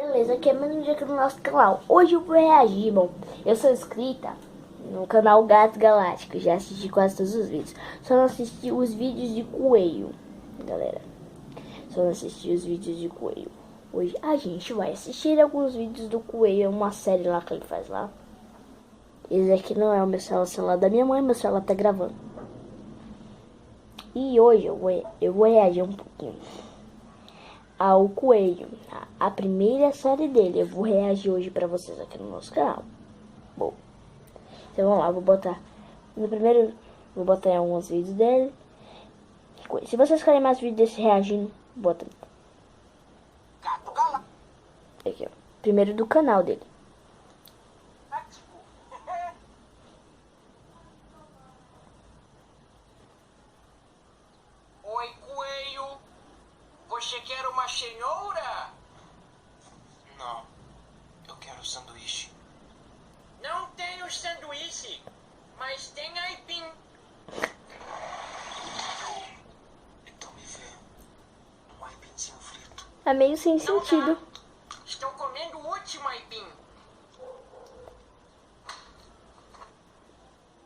Beleza, aqui é mais um dia aqui no nosso canal. Hoje eu vou reagir, bom, eu sou inscrita no canal Gato Galáctico, já assisti quase todos os vídeos. Só não assisti os vídeos de coelho, galera. Só não assisti os vídeos de coelho. Hoje a gente vai assistir alguns vídeos do coelho, uma série lá que ele faz lá. Esse aqui não é o meu celular, o celular da minha mãe, meu celular tá gravando. E hoje eu vou reagir um pouquinho ao coelho, a primeira série dele. Eu vou reagir hoje pra vocês aqui no nosso canal. Bom, então vamos lá, vou botar no primeiro, vou botar em alguns vídeos dele. Se vocês querem mais vídeos desse reagindo, bota aqui, ó. Primeiro do canal dele. Oi, coelho. Você quer uma cenoura? Não, eu quero sanduíche. Não tenho sanduíche, mas tem aipim. Então me vê um aipimzinho frito. É meio sem sentido. Estou comendo o último aipim.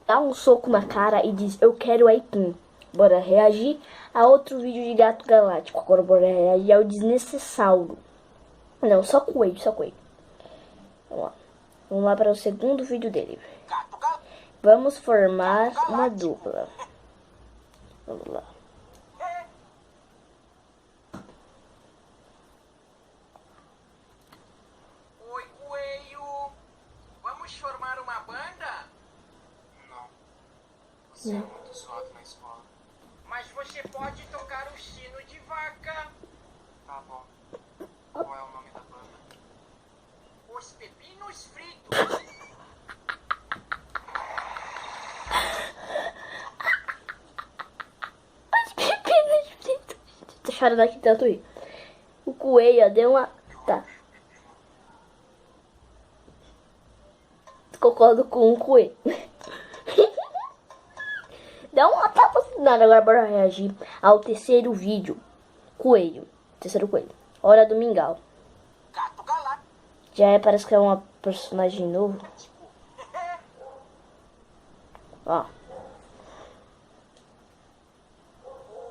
Dá um soco na cara e diz: eu quero aipim. Bora reagir a outro vídeo de Gato Galáctico. Agora bora reagir ao Desnecessauro. Não, só coelho, só coelho. Vamos lá para o segundo vídeo dele. Vamos formar uma dupla. Vamos lá. Oi, coelho. Vamos formar uma banda? Não. Você é muito suave na escola. Mas você pode tocar o sino de vaca. Tá bom. Qual é o nome da banda? Os Pepinos Fritos. Tô chorando aqui tanto aí. O coelho, ó, deu uma... Tá. Concordo com o coelho. Dá uma tapa assinada. Agora bora reagir ao terceiro vídeo. Coelho. Terceiro coelho. Hora do Mingau. Gato Galáctico. Já parece que é uma personagem novo. Ó.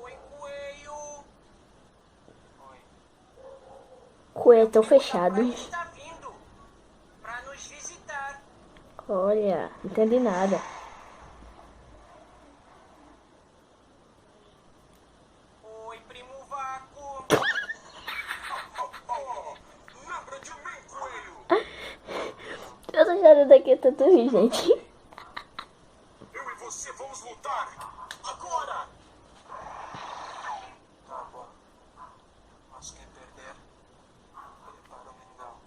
Oi, coelho. Oi. Coelho tão fechado. Papai está vindo para nos visitar. Olha, não entendi nada. Oi, primo Vaco. Lembra de mim, coelho? Eu tô chorando aqui tanto aí, gente. Eu e você vamos lutar agora. Tá bom. Mas quem perder, prepara o mingau.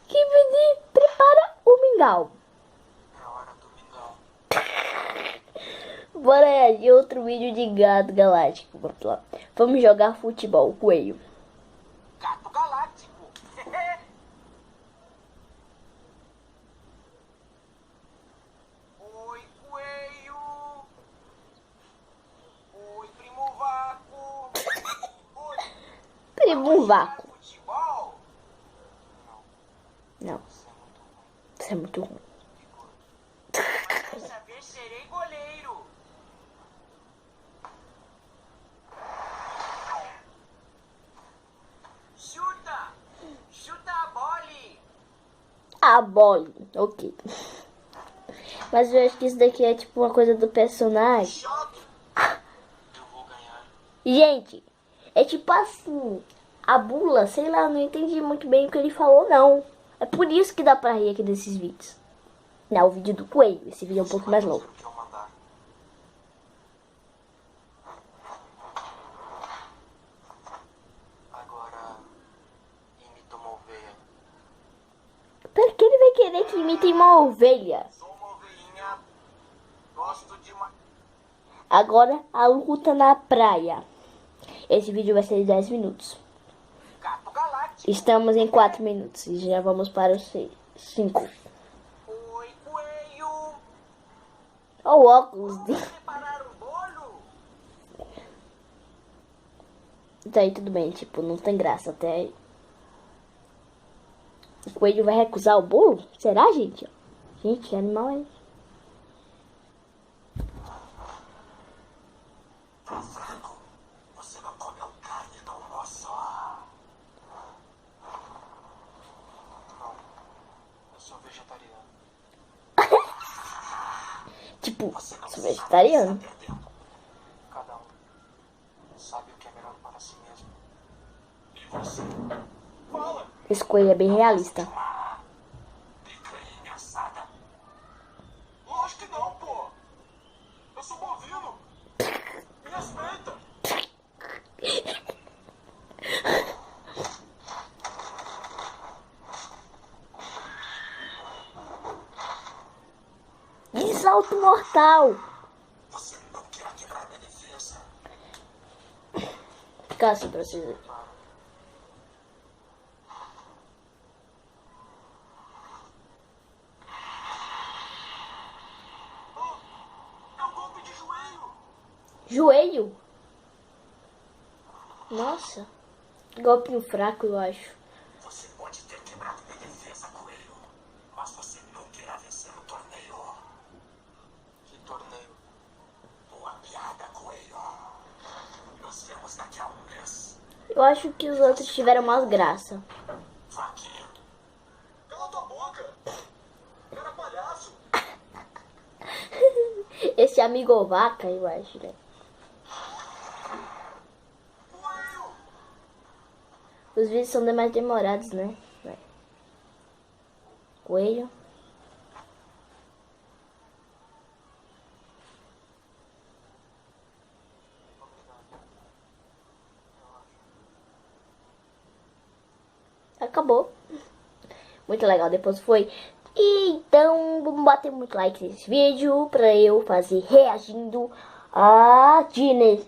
Que pedir, prepara o mingau. É hora do mingau. Bora reagir outro vídeo de Gato Galáctico. Vamos lá. Vamos jogar futebol, coelho. Gato Galáctico. Oi, coelho. Oi, primo Vaco. Oi. Primo Vaco. Futebol? Não, Isso é muito ruim. isso é muito ruim. Mas dessa vez serei goleiro. Chuta! Chuta a bola! A bola, ok. Mas eu acho que isso daqui é tipo uma coisa do personagem. Jogue! Eu vou ganhar. Gente, é tipo assim, a bula, sei lá, eu não entendi muito bem o que ele falou, não. É por isso que dá pra rir aqui desses vídeos. Não, o vídeo do coelho, esse vídeo é um pouco mais longo. O que eu mandar. Agora, imita uma ovelha. Pra que ele vai querer que imitem uma ovelha? Sou uma ovelhinha. Gosto de uma... Agora, a luta na praia. Esse vídeo vai ser de 10 minutos. Gato Galáctico. Estamos em 4 minutos e já vamos para os 5. Oi, coelho. Olha o óculos Vamos dele. preparar um bolo? Então aí tudo bem, tipo, não tem graça até aí. O coelho vai recusar o bolo? Será, gente? Gente, que animal é esse? Você não comeu carne no almoço? Não, eu sou vegetariano. Tipo, sou vegetariano. Cada um sabe o que é melhor para si mesmo. E você? Fala! Esse coelho é bem realista. Picanha assada? Lógico que não, pô! Eu sou bovino! Me respeita! De salto mortal. Você não quer quebrar minha defesa? Fica assim pra vocês verem. É um golpe de joelho! Joelho? Nossa. Golpinho fraco, eu acho. Você pode ter quebrado minha defesa, coelho, mas você nunca irá vencer o torneio. Que torneio? Boa piada, coelho. Nos vemos daqui a um mês. Eu acho que os outros tiveram mais graça. Vaquinha. Cala tua boca! Cara palhaço! Esse amigo vaca, eu acho, né? Coelho! Os vídeos são mais demorados, né? Vai. Coelho. Acabou. Muito legal, depois foi. Então, vamos bater muito like nesse vídeo pra eu fazer reagindo a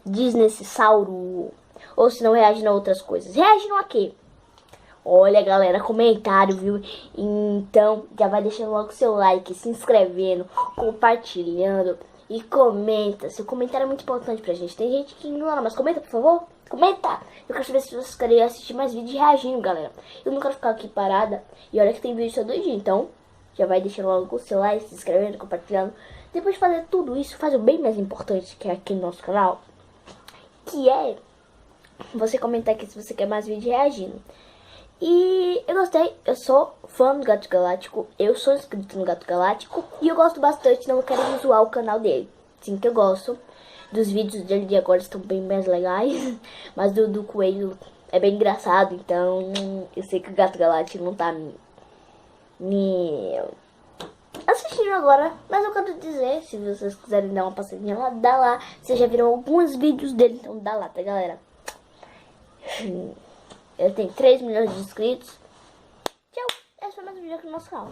Disneysauro. Ou se não, reagindo a outras coisas. Reagindo a quê? Olha, galera, comentário, viu? Então, já vai deixando logo seu like, se inscrevendo, compartilhando e comenta. Seu comentário é muito importante pra gente. Tem gente que ignora, mas comenta, por favor. Comenta! Eu quero saber se vocês querem assistir mais vídeos reagindo, galera. Eu não quero ficar aqui parada. E olha que tem vídeo todo dia, então já vai deixando logo o seu like, se inscrevendo, compartilhando. Depois de fazer tudo isso, faz o bem mais importante que é aqui no nosso canal, que é você comentar aqui se você quer mais vídeo reagindo. E eu gostei, eu sou fã do Gato Galáctico, eu sou inscrito no Gato Galáctico e eu gosto bastante, não quero zoar o canal dele. Sim, que eu gosto. Dos vídeos dele de agora estão bem mais legais, mas do Coelho é bem engraçado, então eu sei que o Gato Galáctico não tá me assistindo agora, mas eu quero dizer, se vocês quiserem dar uma passadinha lá, dá lá. Vocês já viram alguns vídeos dele, então dá lá, tá, galera? Ele tem 3 milhões de inscritos. Tchau, esse foi mais um vídeo aqui no nosso canal.